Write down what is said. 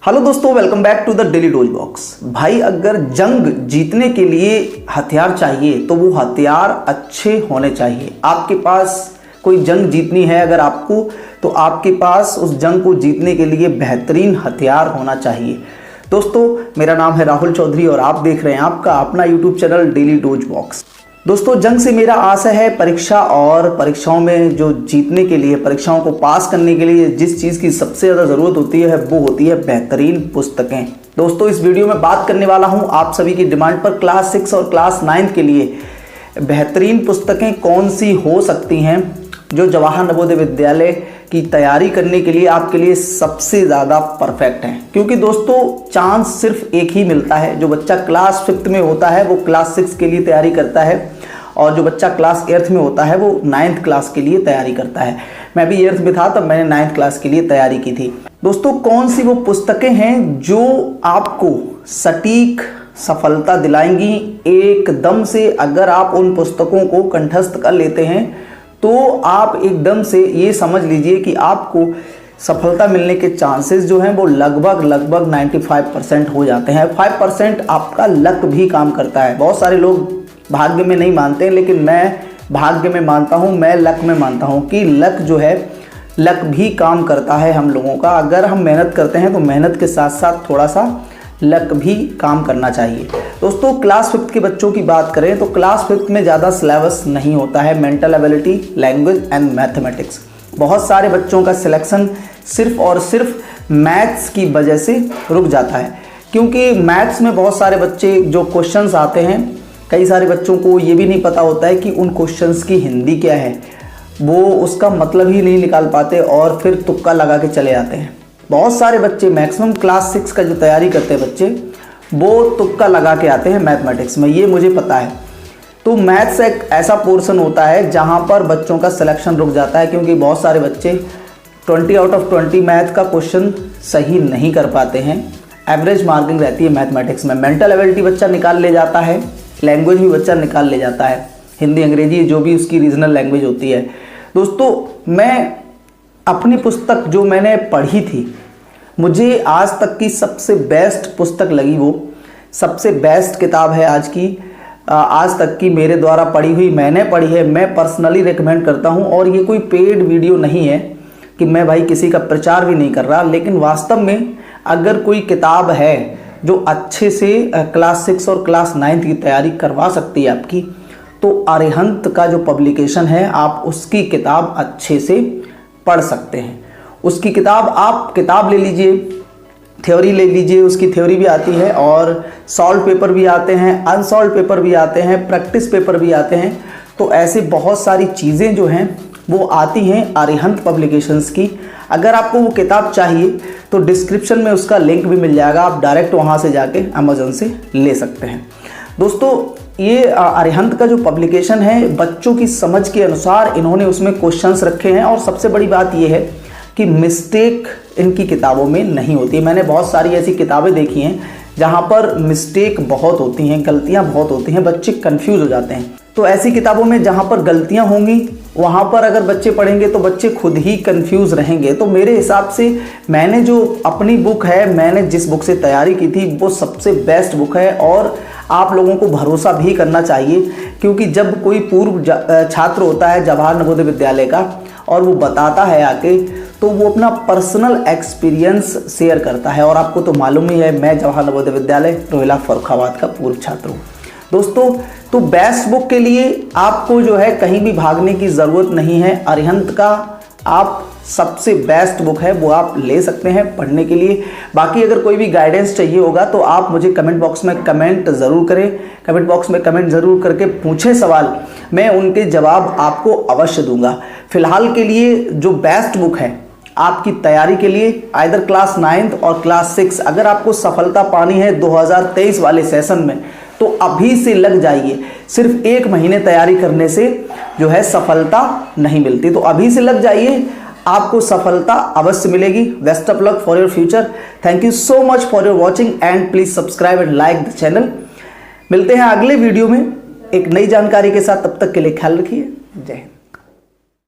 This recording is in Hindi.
हेलो दोस्तों, welcome back to the daily dose box. भाई अगर जंग जीतने के लिए हथियार चाहिए तो वो हथियार अच्छे होने चाहिए। आपके पास कोई जंग जीतनी है अगर आपको, तो आपके पास उस जंग को जीतने के लिए बेहतरीन हथियार होना चाहिए। दोस्तों, मेरा नाम है राहुल चौधरी और आप देख रहे हैं आपका अपना YouTube channel daily dose box. दोस्तों, जंग से मेरा आशय है परीक्षा और परीक्षाओं में जो जीतने के लिए, परीक्षाओं को पास करने के लिए जिस चीज़ की सबसे ज़्यादा ज़रूरत होती है वो होती है बेहतरीन पुस्तकें। दोस्तों, इस वीडियो में बात करने वाला हूं आप सभी की डिमांड पर क्लास 6 और क्लास 9 के लिए बेहतरीन पुस्तकें कौन सी हो सकती हैं जो जवाहर नवोदय विद्यालय की तैयारी करने के लिए आपके लिए सबसे ज़्यादा परफेक्ट है। क्योंकि दोस्तों, चांस सिर्फ एक ही मिलता है। जो बच्चा क्लास 5th में होता है वो क्लास 6 के लिए तैयारी करता है और जो बच्चा क्लास 8th में होता है वो 9th क्लास के लिए तैयारी करता है। मैं भी 8th में था तब मैंने 9th क्लास के लिए तैयारी की थी। दोस्तों, कौन सी वो पुस्तकें हैं जो आपको सटीक सफलता दिलाएंगी एकदम से। अगर आप उन पुस्तकों को कंठस्थ कर लेते हैं तो आप एकदम से ये समझ लीजिए कि आपको सफलता मिलने के चांसेस जो हैं वो लगभग 95% हो जाते हैं। 5% आपका लक भी काम करता है। बहुत सारे लोग भाग्य में नहीं मानते हैं, लेकिन मैं भाग्य में मानता हूँ, मैं लक में मानता हूँ कि लक जो है, लक भी काम करता है हम लोगों का। अगर हम मेहनत करते हैं तो मेहनत के साथ साथ थोड़ा सा लक भी काम करना चाहिए। दोस्तों, क्लास 5th के बच्चों की बात करें तो क्लास 5th में ज़्यादा सिलेबस नहीं होता है। Mental ability, language and mathematics, बहुत सारे बच्चों का सिलेक्शन सिर्फ और सिर्फ मैथ्स की वजह से रुक जाता है। क्योंकि मैथ्स में बहुत सारे बच्चे जो क्वेश्चंस आते हैं, कई सारे बच्चों को ये भी नहीं पता होता है कि उन क्वेश्चंस की हिंदी क्या है। वो उसका मतलब ही नहीं निकाल पाते और फिर तुक्का लगा के चले आते हैं। बहुत सारे बच्चे, मैक्सिमम क्लास 6 का जो तैयारी करते हैं बच्चे, वो तुक्का लगा के आते हैं मैथमेटिक्स में, ये मुझे पता है। तो मैथ्स एक ऐसा पोर्शन होता है जहाँ पर बच्चों का सिलेक्शन रुक जाता है। क्योंकि बहुत सारे बच्चे 20 आउट ऑफ 20 मैथ का क्वेश्चन सही नहीं कर पाते हैं। एवरेज मार्किंग रहती है मैथमेटिक्स में। मेंटल एबिलिटी बच्चा निकाल ले जाता है, लैंग्वेज भी बच्चा निकाल ले जाता है, हिंदी अंग्रेजी जो भी उसकी रीजनल लैंग्वेज होती है। दोस्तों, मैं अपनी पुस्तक जो मैंने पढ़ी थी, मुझे आज तक की सबसे बेस्ट पुस्तक लगी। वो सबसे बेस्ट किताब है आज तक की मेरे द्वारा पढ़ी हुई, मैंने पढ़ी है, मैं पर्सनली रिकमेंड करता हूँ। और ये कोई पेड वीडियो नहीं है कि मैं भाई किसी का प्रचार भी नहीं कर रहा, लेकिन वास्तव में अगर कोई किताब है जो अच्छे से क्लास 6 और क्लास 9 की तैयारी करवा सकती है आपकी, तो अरिहंत का जो पब्लिकेशन है, आप उसकी किताब अच्छे से पढ़ सकते हैं। उसकी किताब, आप किताब ले लीजिए, थ्योरी ले लीजिए, उसकी थ्योरी भी आती है और सॉल्व पेपर भी आते हैं, अनसॉल्व पेपर भी आते हैं, प्रैक्टिस पेपर भी आते हैं। तो ऐसे बहुत सारी चीज़ें जो हैं वो आती हैं अरिहंत पब्लिकेशंस की। अगर आपको वो किताब चाहिए तो डिस्क्रिप्शन में उसका लिंक भी मिल जाएगा, आप डायरेक्ट वहाँ से जाके अमेज़न से ले सकते हैं। दोस्तों, ये अरिहंत का जो पब्लिकेशन है, बच्चों की समझ के अनुसार इन्होंने उसमें क्वेश्चंस रखे हैं। और सबसे बड़ी बात ये है कि मिस्टेक इनकी किताबों में नहीं होती। मैंने बहुत सारी ऐसी किताबें देखी हैं जहाँ पर मिस्टेक बहुत होती हैं, गलतियाँ बहुत होती हैं, बच्चे कंफ्यूज हो जाते हैं। तो ऐसी किताबों में जहाँ पर गलतियाँ होंगी वहाँ पर अगर बच्चे पढ़ेंगे तो बच्चे खुद ही कंफ्यूज रहेंगे। तो मेरे हिसाब से मैंने जो अपनी बुक है, मैंने जिस बुक से तैयारी की थी, वो सबसे बेस्ट बुक है। और आप लोगों को भरोसा भी करना चाहिए, क्योंकि जब कोई पूर्व छात्र होता है जवाहर नवोदय विद्यालय का और वो बताता है आके, तो वो अपना पर्सनल एक्सपीरियंस शेयर करता है। और आपको तो मालूम ही है, मैं जवाहर नवोदय विद्यालय रोहिला फर्रुखाबाद का पूर्व छात्र हूँ। दोस्तों, तो बेस्ट बुक के लिए आपको जो है कहीं भी भागने की ज़रूरत नहीं है। अरिहंत का आप सबसे बेस्ट बुक है, वो आप ले सकते हैं पढ़ने के लिए। बाकी अगर कोई भी गाइडेंस चाहिए होगा तो आप मुझे कमेंट बॉक्स में कमेंट ज़रूर करें। कमेंट बॉक्स में कमेंट ज़रूर करके पूछें सवाल, मैं उनके जवाब आपको अवश्य दूंगा। फिलहाल के लिए जो बेस्ट बुक है आपकी तैयारी के लिए, आइदर क्लास 9 और क्लास 6, अगर आपको सफलता पानी है 2023 वाले सेशन में, तो अभी से लग जाइए। सिर्फ 1 महीने तैयारी करने से जो है सफलता नहीं मिलती, तो अभी से लग जाइए, आपको सफलता अवश्य मिलेगी। Best of luck for your future. Thank you so much for your watching and please subscribe and like the channel. मिलते हैं अगले वीडियो में एक नई जानकारी के साथ, तब तक के लिए ख्याल रखिए। जय हिंद।